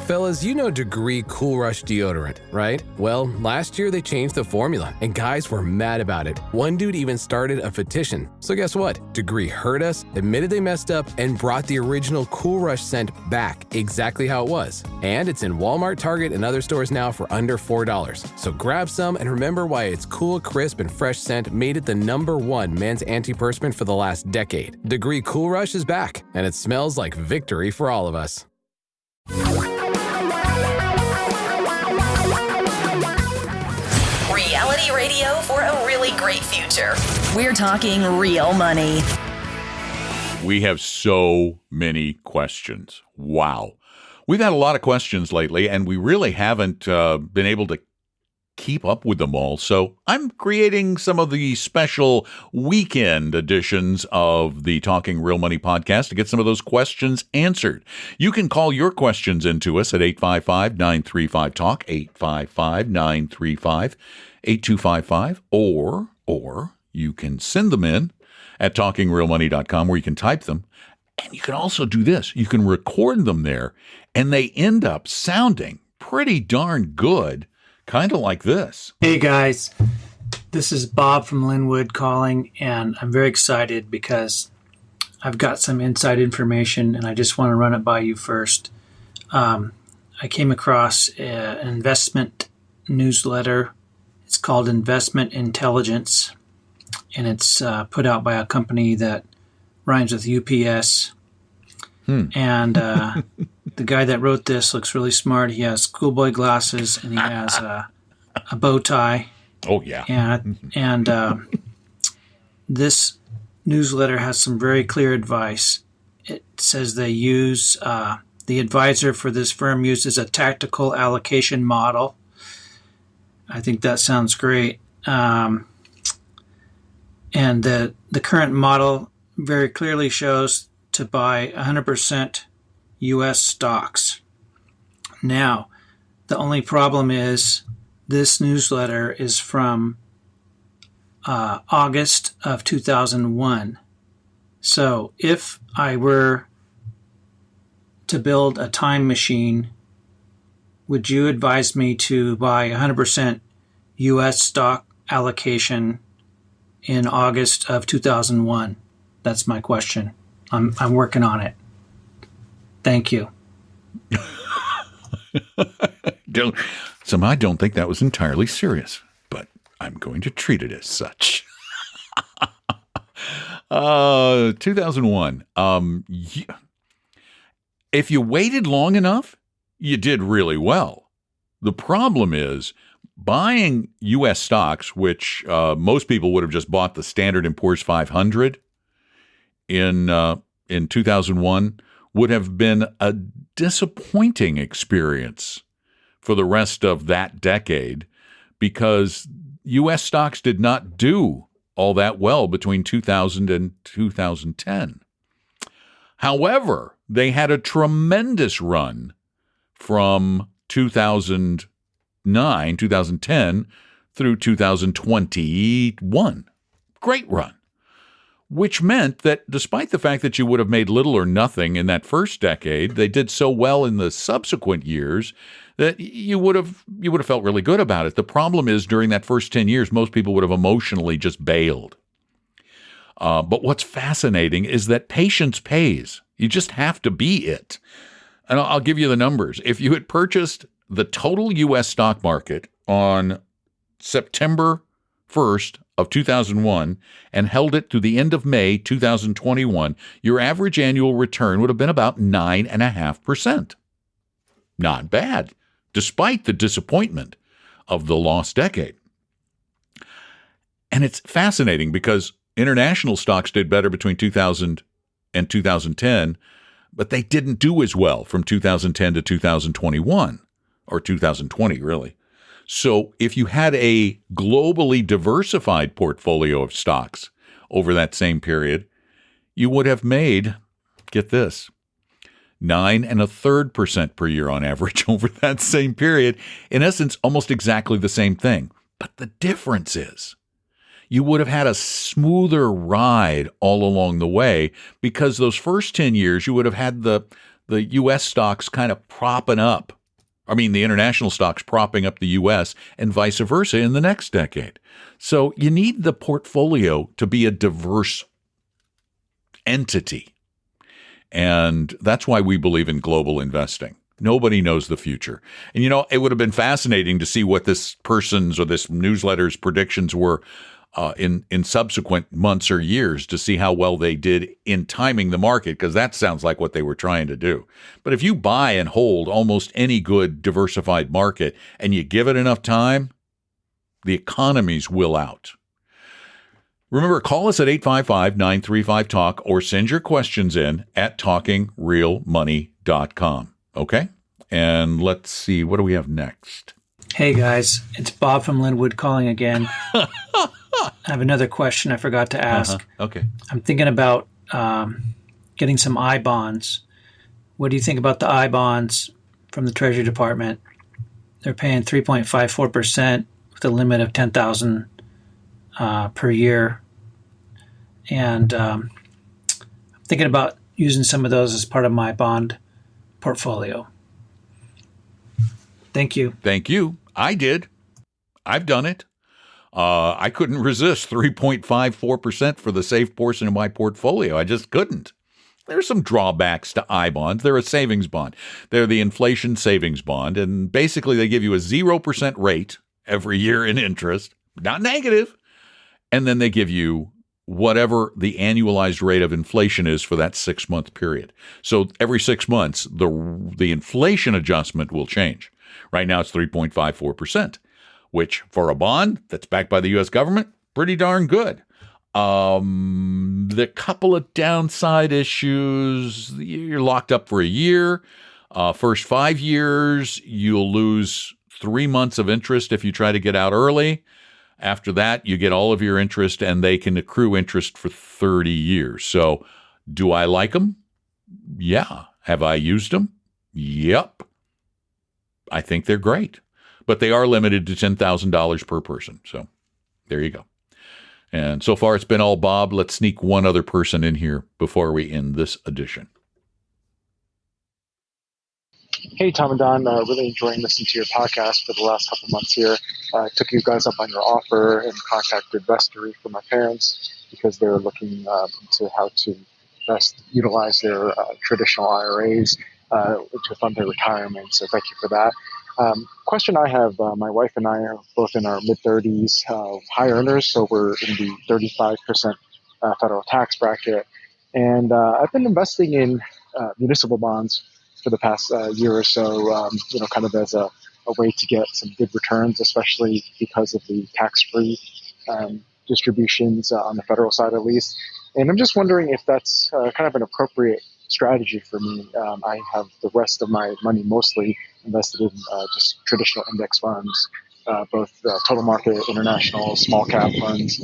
Fellas, you know Degree Cool Rush deodorant, right? Well, last year they changed the formula, and guys were mad about it. One dude even started a petition. So guess what? Degree heard us, admitted they messed up, and brought the original Cool Rush scent back exactly how it was. And it's in Walmart, Target, and other stores now for under $4. So grab some and remember why its cool, crisp, and fresh scent made it the #1 men's antiperspirant for the last decade. Degree Cool Rush is back, and it smells like victory for all of us. Reality radio for a really great future. We're talking real money. We have so many questions. Wow. We've had a lot of questions lately, and we really haven't been able to keep up with them all. So I'm creating some of the special weekend editions of the Talking Real Money podcast to get some of those questions answered. You can call your questions into us at 855-935-TALK, 855-935-8255, or you can send them in at talkingrealmoney.com where you can type them. And you can also do this. You can record them there, and they end up sounding pretty darn good. Kind of like this. Hey guys, this is Bob from Linwood calling, and I'm very excited because I've got some inside information and I just want to run it by you first. I came across an investment newsletter. It's called Investment Intelligence, and it's put out by a company that rhymes with UPS. And the guy that wrote this looks really smart. He has schoolboy glasses and he has a bow tie. Oh, yeah. And this newsletter has some very clear advice. It says they use, the advisor for this firm uses a tactical allocation model. I think that sounds great. And the current model very clearly shows to buy 100% U.S. stocks. Now, the only problem is this newsletter is from August of 2001. So if I were to build a time machine, would you advise me to buy 100% U.S. stock allocation in August of 2001? That's my question. I'm working on it. Thank you. I don't think that was entirely serious, but I'm going to treat it as such. 2001. If you waited long enough, you did really well. The problem is buying U.S. stocks, which most people would have just bought the Standard & Poor's 500 in 2001, would have been a disappointing experience for the rest of that decade because U.S. stocks did not do all that well between 2000 and 2010. However, they had a tremendous run from 2009, 2010 through 2021. Great run. Which meant that despite the fact that you would have made little or nothing in that first decade, they did so well in the subsequent years that you would have felt really good about it. The problem is during that first 10 years, most people would have emotionally just bailed. But what's fascinating is that patience pays. You just have to be it. And I'll give you the numbers. If you had purchased the total U.S. stock market on September 1st of 2001 and held it to the end of May 2021, your average annual return would have been about 9.5%. Not bad, despite the disappointment of the lost decade. And it's fascinating because international stocks did better between 2000 and 2010, but they didn't do as well from 2010 to 2021, or 2020, really. So if you had a globally diversified portfolio of stocks over that same period, you would have made, get this, 9.33% per year on average over that same period. In essence, almost exactly the same thing. But the difference is you would have had a smoother ride all along the way because those first 10 years you would have had the the U.S. stocks kind of propping up. I mean, the international stocks propping up the U.S. and vice versa in the next decade. So you need the portfolio to be a diverse entity. And that's why we believe in global investing. Nobody knows the future. And, it would have been fascinating to see what this person's or this newsletter's predictions were in subsequent months or years to see how well they did in timing the market, because that sounds like what they were trying to do. But if you buy and hold almost any good diversified market and you give it enough time, the economies will out. Remember, call us at 855-935-TALK or send your questions in at talkingrealmoney.com. Okay? And let's see, what do we have next? Hey guys, it's Bob from Linwood calling again. I have another question I forgot to ask. Okay. I'm thinking about getting some I bonds. What do you think about the I bonds from the Treasury Department? They're paying 3.54% with a limit of $10,000 per year. And I'm thinking about using some of those as part of my bond portfolio. Thank you. Thank you. I did. I've done it. I couldn't resist 3.54% for the safe portion of my portfolio. I just couldn't. There's some drawbacks to I bonds. They're a savings bond. They're the inflation savings bond. And basically, they give you a 0% rate every year in interest, not negative. And then they give you whatever the annualized rate of inflation is for that 6-month period. So every 6 months, the inflation adjustment will change. Right now, it's 3.54%, which for a bond that's backed by the U.S. government, pretty darn good. The couple of downside issues, you're locked up for a year. First 5 years, you'll lose 3 months of interest if you try to get out early. After that, you get all of your interest, and they can accrue interest for 30 years. So do I like them? Yeah. Have I used them? Yep. I think they're great. But they are limited to $10,000 per person. So there you go. And so far, it's been all Bob. Let's sneak one other person in here before we end this edition. Hey, Tom and Don, really enjoying listening to your podcast for the last couple months here. I took you guys up on your offer and contacted Vestory for my parents because they're looking into how to best utilize their traditional IRAs to fund their retirement. So thank you for that. Question I have, my wife and I are both in our mid-30s, high earners, so we're in the 35% federal tax bracket. And I've been investing in municipal bonds for the past year or so, kind of as a way to get some good returns, especially because of the tax-free distributions on the federal side, at least. And I'm just wondering if that's kind of an appropriate strategy for me. I have the rest of my money mostly invested in just traditional index funds, both total market, international, small cap funds.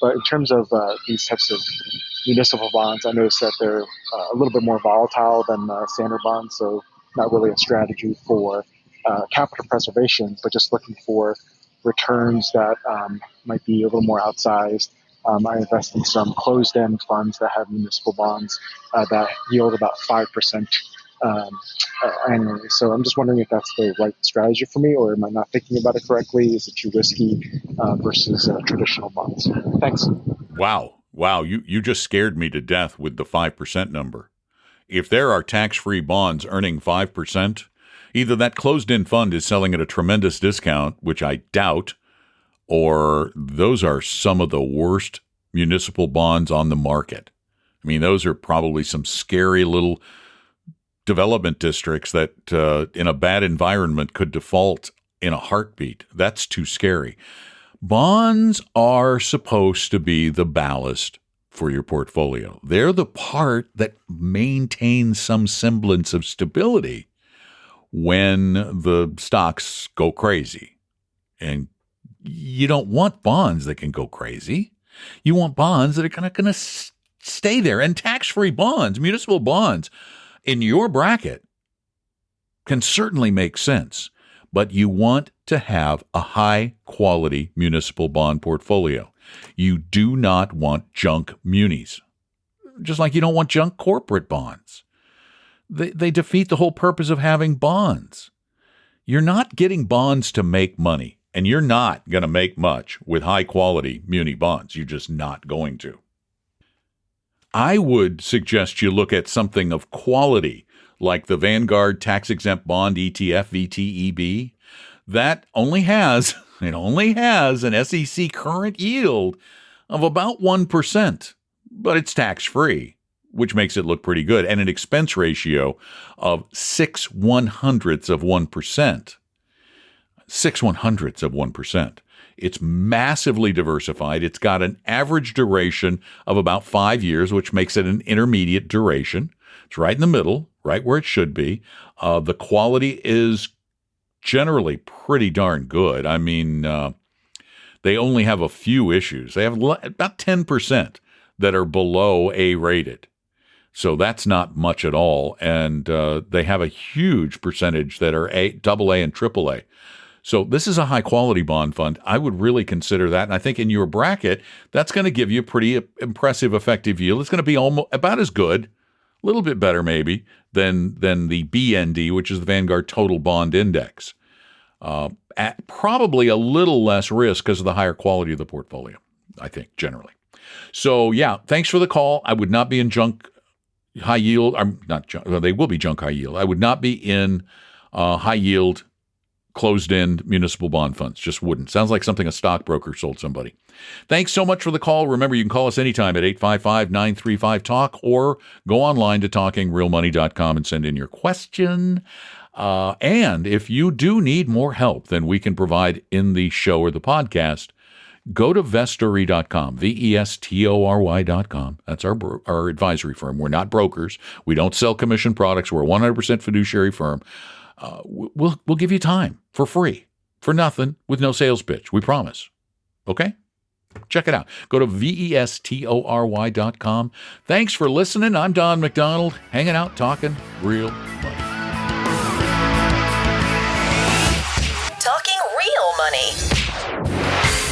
But in terms of these types of municipal bonds, I noticed that they're a little bit more volatile than standard bonds, so not really a strategy for capital preservation, but just looking for returns that might be a little more outsized. I invest in some closed-end funds that have municipal bonds that yield about 5% annually. So I'm just wondering if that's the right strategy for me, or am I not thinking about it correctly? Is it too risky versus traditional bonds? Thanks. Wow, you just scared me to death with the 5% number. If there are tax-free bonds earning 5%, either that closed-end fund is selling at a tremendous discount, which I doubt, or those are some of the worst municipal bonds on the market. I mean, those are probably some scary little development districts that in a bad environment could default in a heartbeat. That's too scary. Bonds are supposed to be the ballast for your portfolio. They're the part that maintains some semblance of stability when the stocks go crazy. And you don't want bonds that can go crazy. You want bonds that are going to stay there. And tax-free bonds, municipal bonds in your bracket can certainly make sense. But you want to have a high-quality municipal bond portfolio. You do not want junk munis, just like you don't want junk corporate bonds. they defeat the whole purpose of having bonds. You're not getting bonds to make money, and you're not going to make much with high-quality muni bonds. You're just not going to. I would suggest you look at something of quality, like the Vanguard Tax-Exempt Bond ETF, VTEB. That only has an SEC current yield of about 1%, but it's tax-free, which makes it look pretty good, and an expense ratio of 0.06%. 0.06%. It's massively diversified. It's got an average duration of about 5 years, which makes it an intermediate duration. It's right in the middle, right where it should be. The quality is generally pretty darn good. I mean, they only have a few issues. They have about 10% that are below A-rated. So that's not much at all. And they have a huge percentage that are AA and AAA. So this is a high-quality bond fund. I would really consider that. And I think in your bracket, that's going to give you a pretty impressive effective yield. It's going to be almost about as good, a little bit better maybe, than the BND, which is the Vanguard Total Bond Index. At probably a little less risk because of the higher quality of the portfolio, I think, generally. So, yeah, thanks for the call. I would not be in junk high yield. They will be junk high yield. I would not be in high yield closed-end municipal bond funds. Just wouldn't. Sounds like something a stockbroker sold somebody. Thanks so much for the call. Remember, you can call us anytime at 855-935-TALK or go online to talkingrealmoney.com and send in your question. And if you do need more help than we can provide in the show or the podcast, go to vestory.com, vestory.com. That's our advisory firm. We're not brokers. We don't sell commission products. We're a 100% fiduciary firm. We'll give you time for free, for nothing, with no sales pitch. We promise. Okay? Check it out. Go to vestory.com. Thanks for listening. I'm Don McDonald, hanging out, talking real money. Talking Real Money.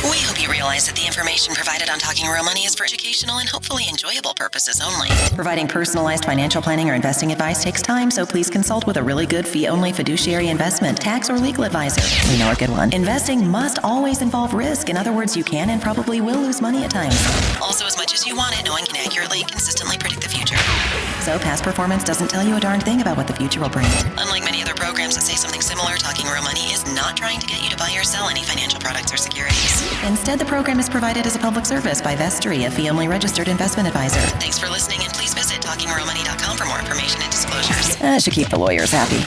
We hope you realize that the information provided on Talking Real Money is for educational and hopefully enjoyable purposes only. Providing personalized financial planning or investing advice takes time, so please consult with a really good fee-only fiduciary investment, tax, or legal advisor. We know a good one. Investing must always involve risk. In other words, you can and probably will lose money at times. Also, as much as you want it, no one can accurately, consistently predict the future. So past performance doesn't tell you a darn thing about what the future will bring. Unlike many other programs that say something similar, Talking Real Money is not trying to get you to buy or sell any financial products or securities. Instead, the program is provided as a public service by Vestory, a fee-only registered investment advisor. Thanks for listening, and please visit talkingrealmoney.com for more information and disclosures. That should keep the lawyers happy.